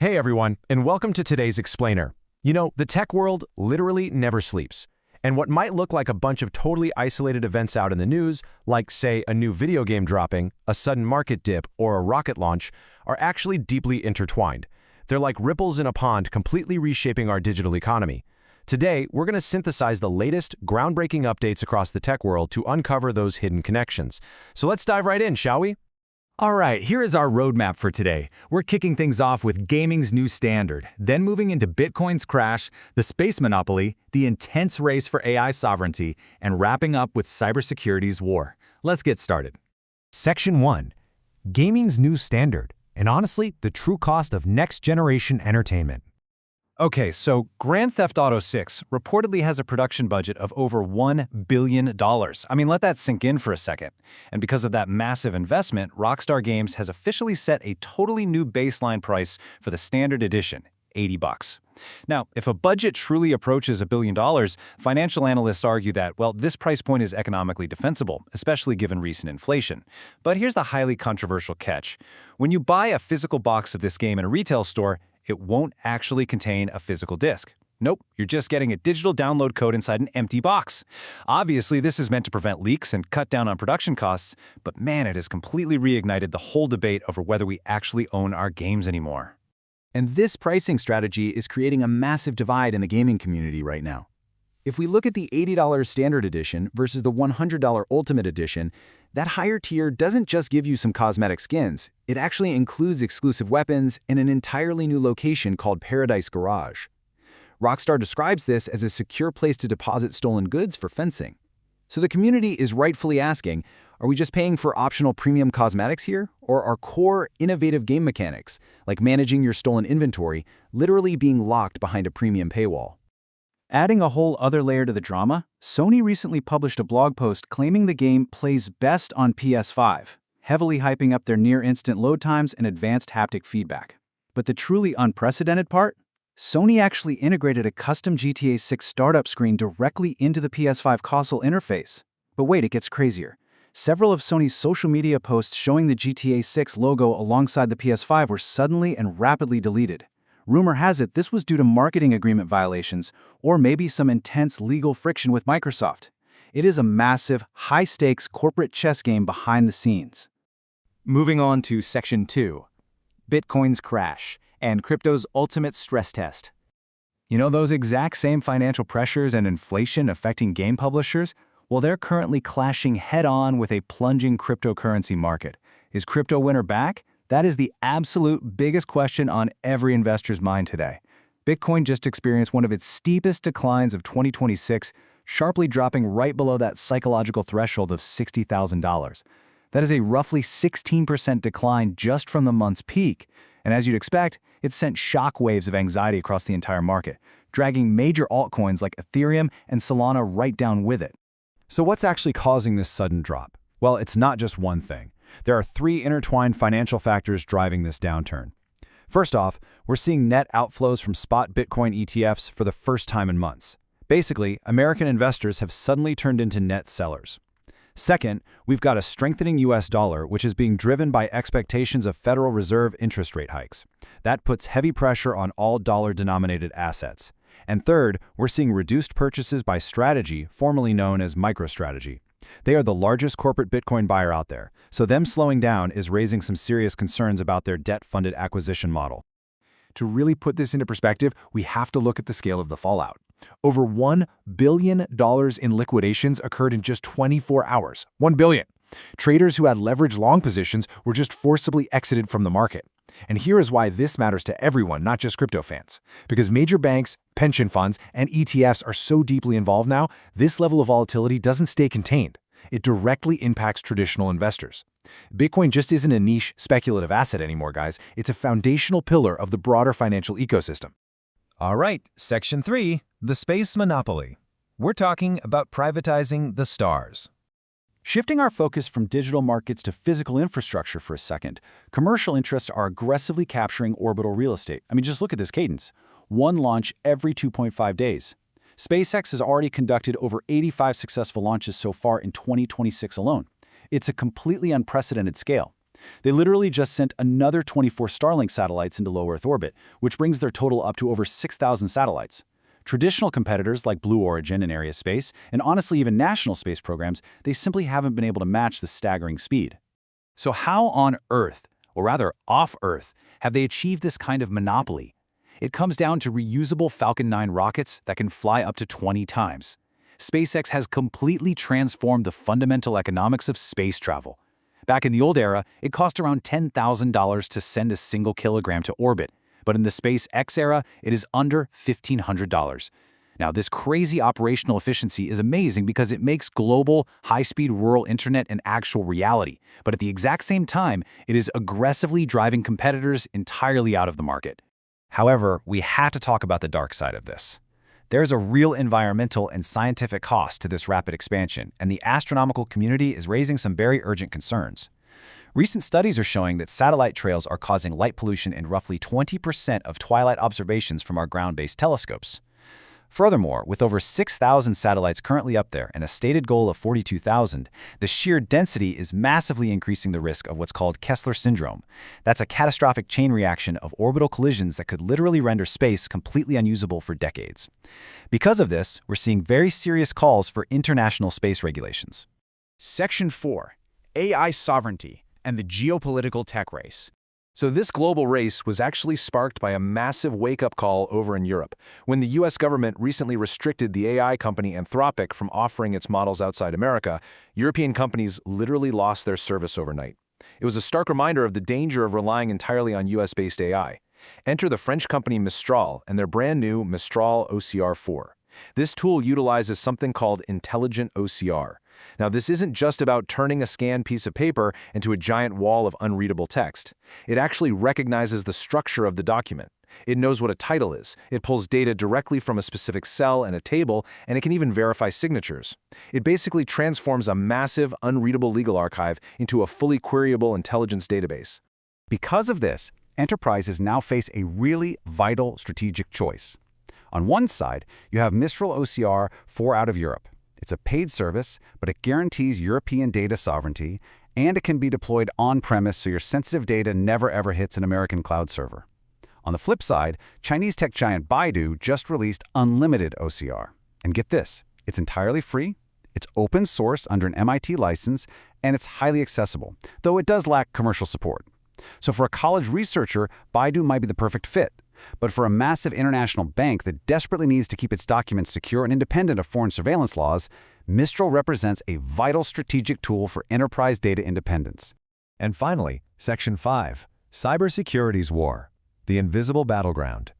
Hey everyone, and welcome to today's Explainer. You know, the tech world literally never sleeps. And what might look like a bunch of totally isolated events out in the news, like, say, a new video game dropping, a sudden market dip, or a rocket launch, are actually deeply intertwined. They're like ripples in a pond completely reshaping our digital economy. Today, we're going to synthesize the latest, groundbreaking updates across the tech world to uncover those hidden connections. So let's dive right in, shall we? All right, here is our roadmap for today. We're kicking things off with gaming's new standard, then moving into Bitcoin's crash, the space monopoly, the intense race for AI sovereignty, and wrapping up with cybersecurity's war. Let's get started. Section 1. Gaming's new standard, and honestly, the true cost of next-generation entertainment. Okay, so Grand Theft Auto 6 reportedly has a production budget of over $1 billion. I mean, let that sink in for a second. And because of that massive investment, Rockstar Games has officially set a totally new baseline price for the standard edition, $80. Now, if a budget truly approaches $1 billion, financial analysts argue that, well, this price point is economically defensible, especially given recent inflation. But here's the highly controversial catch. When you buy a physical box of this game in a retail store, it won't actually contain a physical disc. Nope, you're just getting a digital download code inside an empty box. Obviously, this is meant to prevent leaks and cut down on production costs, but man, it has completely reignited the whole debate over whether we actually own our games anymore. And this pricing strategy is creating a massive divide in the gaming community right now. If we look at the $80 Standard Edition versus the $100 Ultimate Edition, that higher tier doesn't just give you some cosmetic skins, it actually includes exclusive weapons and an entirely new location called Paradise Garage. Rockstar describes this as a secure place to deposit stolen goods for fencing. So the community is rightfully asking, are we just paying for optional premium cosmetics here, or are core, innovative game mechanics, like managing your stolen inventory, literally being locked behind a premium paywall? Adding a whole other layer to the drama, Sony recently published a blog post claiming the game plays best on PS5, heavily hyping up their near-instant load times and advanced haptic feedback. But the truly unprecedented part? Sony actually integrated a custom GTA 6 startup screen directly into the PS5 console interface. But wait, it gets crazier. Several of Sony's social media posts showing the GTA 6 logo alongside the PS5 were suddenly and rapidly deleted. Rumor has it this was due to marketing agreement violations, or maybe some intense legal friction with Microsoft. It is a massive, high-stakes corporate chess game behind the scenes. Moving on to Section 2. Bitcoin's crash and crypto's ultimate stress test. You know those exact same financial pressures and inflation affecting game publishers? Well, they're currently clashing head-on with a plunging cryptocurrency market. Is crypto winter back? That is the absolute biggest question on every investor's mind today. Bitcoin just experienced one of its steepest declines of 2026, sharply dropping right below that psychological threshold of $60,000. That is a roughly 16% decline just from the month's peak. And as you'd expect, it sent shockwaves of anxiety across the entire market, dragging major altcoins like Ethereum and Solana right down with it. So what's actually causing this sudden drop? Well, it's not just one thing. There are three intertwined financial factors driving this downturn. First off, we're seeing net outflows from spot Bitcoin ETFs for the first time in months. Basically, American investors have suddenly turned into net sellers. Second, we've got a strengthening US dollar, which is being driven by expectations of Federal Reserve interest rate hikes. That puts heavy pressure on all dollar-denominated assets. And third, we're seeing reduced purchases by Strategy, formerly known as MicroStrategy. They are the largest corporate Bitcoin buyer out there, so them slowing down is raising some serious concerns about their debt-funded acquisition model. To really put this into perspective, we have to look at the scale of the fallout. Over $1 billion in liquidations occurred in just 24 hours. $1 billion. Traders who had leveraged long positions were just forcibly exited from the market. And here is why this matters to everyone, not just crypto fans. Because major banks, pension funds, and ETFs are so deeply involved now, this level of volatility doesn't stay contained. It directly impacts traditional investors. Bitcoin just isn't a niche, speculative asset anymore, guys. It's a foundational pillar of the broader financial ecosystem. All right, Section 3, the space monopoly. We're talking about privatizing the stars. Shifting our focus from digital markets to physical infrastructure for a second, commercial interests are aggressively capturing orbital real estate. I mean, just look at this cadence. One launch every 2.5 days. SpaceX has already conducted over 85 successful launches so far in 2026 alone. It's a completely unprecedented scale. They literally just sent another 24 Starlink satellites into low Earth orbit, which brings their total up to over 6,000 satellites. Traditional competitors like Blue Origin and Area Space, and honestly even national space programs, they simply haven't been able to match the staggering speed. So how on Earth, or rather off Earth, have they achieved this kind of monopoly? It comes down to reusable Falcon 9 rockets that can fly up to 20 times. SpaceX has completely transformed the fundamental economics of space travel. Back in the old era, it cost around $10,000 to send a single kilogram to orbit, but in the SpaceX era, it is under $1,500. Now, this crazy operational efficiency is amazing because it makes global, high-speed rural internet an actual reality, but at the exact same time, it is aggressively driving competitors entirely out of the market. However, we have to talk about the dark side of this. There's a real environmental and scientific cost to this rapid expansion, and the astronomical community is raising some very urgent concerns. Recent studies are showing that satellite trails are causing light pollution in roughly 20% of twilight observations from our ground-based telescopes. Furthermore, with over 6,000 satellites currently up there and a stated goal of 42,000, the sheer density is massively increasing the risk of what's called Kessler syndrome. That's a catastrophic chain reaction of orbital collisions that could literally render space completely unusable for decades. Because of this, we're seeing very serious calls for international space regulations. Section 4. AI Sovereignty and the Geopolitical Tech Race. So this global race was actually sparked by a massive wake-up call over in Europe, when the US government recently restricted the AI company Anthropic from offering its models outside America. European companies literally lost their service overnight. It was a stark reminder of the danger of relying entirely on US-based AI. Enter the French company Mistral and their brand new Mistral OCR4. This tool utilizes something called intelligent OCR. Now, this isn't just about turning a scanned piece of paper into a giant wall of unreadable text. It actually recognizes the structure of the document. It knows what a title is. It pulls data directly from a specific cell and a table, and it can even verify signatures. It basically transforms a massive, unreadable legal archive into a fully queryable intelligence database. Because of this, enterprises now face a really vital strategic choice. On one side, you have Mistral OCR 4 out of Europe. It's a paid service, but it guarantees European data sovereignty, and it can be deployed on-premise so your sensitive data never ever hits an American cloud server. On the flip side, Chinese tech giant Baidu just released unlimited OCR. And get this, it's entirely free, it's open source under an MIT license, and it's highly accessible, though it does lack commercial support. So for a college researcher, Baidu might be the perfect fit. But for a massive international bank that desperately needs to keep its documents secure and independent of foreign surveillance laws, Mistral represents a vital strategic tool for enterprise data independence. And finally, Section 5, Cybersecurity's War, the Invisible Battleground.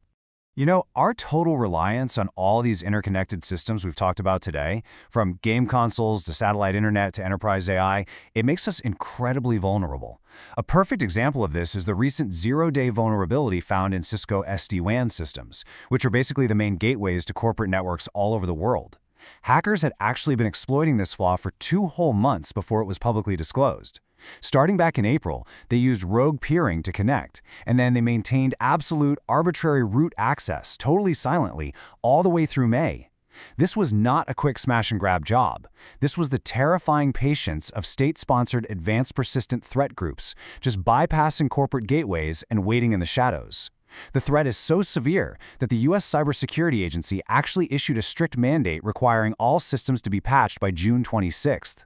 You know, our total reliance on all these interconnected systems we've talked about today, from game consoles to satellite internet to enterprise AI, it makes us incredibly vulnerable. A perfect example of this is the recent zero-day vulnerability found in Cisco SD-WAN systems, which are basically the main gateways to corporate networks all over the world. Hackers had actually been exploiting this flaw for 2 whole months before it was publicly disclosed. Starting back in April, they used rogue peering to connect, and then they maintained absolute arbitrary root access totally silently all the way through May. This was not a quick smash-and-grab job. This was the terrifying patience of state-sponsored advanced persistent threat groups, just bypassing corporate gateways and waiting in the shadows. The threat is so severe that the U.S. Cybersecurity Agency actually issued a strict mandate requiring all systems to be patched by June 26th.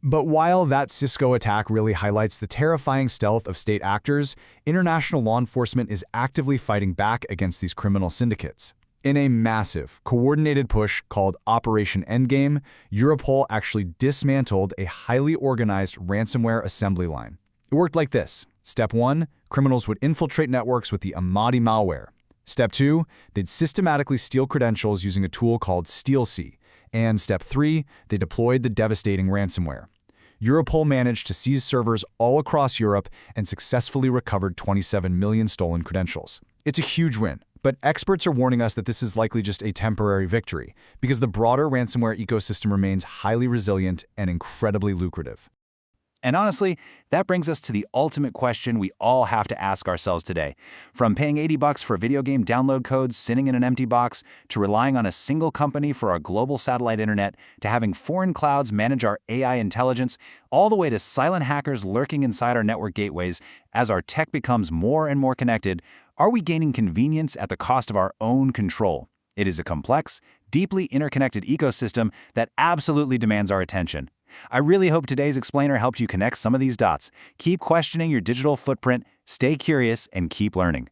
But while that Cisco attack really highlights the terrifying stealth of state actors, international law enforcement is actively fighting back against these criminal syndicates. In a massive, coordinated push called Operation Endgame, Europol actually dismantled a highly organized ransomware assembly line. It worked like this. Step 1, criminals would infiltrate networks with the Amati malware. Step 2, they'd systematically steal credentials using a tool called StealC. And Step 3, they deployed the devastating ransomware. Europol managed to seize servers all across Europe and successfully recovered 27 million stolen credentials. It's a huge win, but experts are warning us that this is likely just a temporary victory, because the broader ransomware ecosystem remains highly resilient and incredibly lucrative. And honestly, that brings us to the ultimate question we all have to ask ourselves today. From paying $80 for video game download codes sitting in an empty box, to relying on a single company for our global satellite internet, to having foreign clouds manage our AI intelligence, all the way to silent hackers lurking inside our network gateways, as our tech becomes more and more connected, are we gaining convenience at the cost of our own control? It is a complex, deeply interconnected ecosystem that absolutely demands our attention. I really hope today's explainer helped you connect some of these dots. Keep questioning your digital footprint, stay curious, and keep learning.